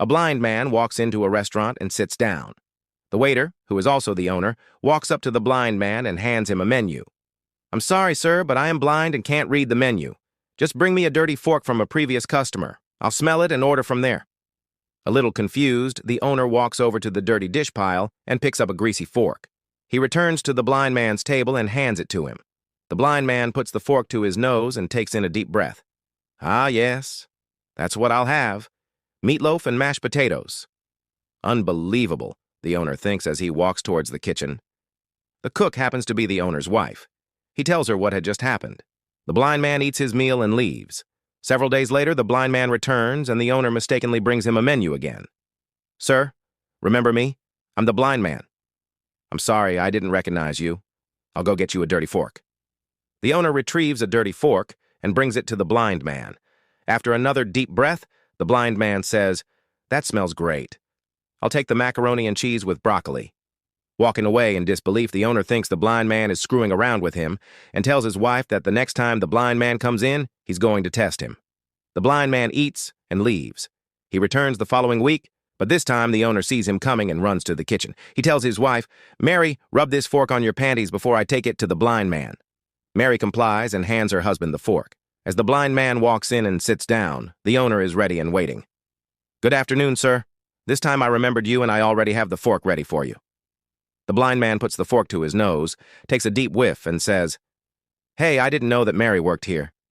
A blind man walks into a restaurant and sits down. The waiter, who is also the owner, walks up to the blind man and hands him a menu. "I'm sorry, sir, but I am blind and can't read the menu. Just bring me a dirty fork from a previous customer. I'll smell it and order from there." A little confused, the owner walks over to the dirty dish pile and picks up a greasy fork. He returns to the blind man's table and hands it to him. The blind man puts the fork to his nose and takes in a deep breath. "Ah, yes, that's what I'll have. Meatloaf and mashed potatoes." Unbelievable, the owner thinks as he walks towards the kitchen. The cook happens to be the owner's wife. He tells her what had just happened. The blind man eats his meal and leaves. Several days later, the blind man returns and the owner mistakenly brings him a menu again. "Sir, remember me? I'm the blind man." "I'm sorry, I didn't recognize you. I'll go get you a dirty fork." The owner retrieves a dirty fork and brings it to the blind man. After another deep breath, the blind man says, "That smells great. I'll take the macaroni and cheese with broccoli." Walking away in disbelief, the owner thinks the blind man is screwing around with him and tells his wife that the next time the blind man comes in, he's going to test him. The blind man eats and leaves. He returns the following week, but this time the owner sees him coming and runs to the kitchen. He tells his wife, "Mary, rub this fork on your panties before I take it to the blind man." Mary complies and hands her husband the fork. As the blind man walks in and sits down, the owner is ready and waiting. "Good afternoon, sir. This time I remembered you and I already have the fork ready for you." The blind man puts the fork to his nose, takes a deep whiff, and says, "Hey, I didn't know that Mary worked here.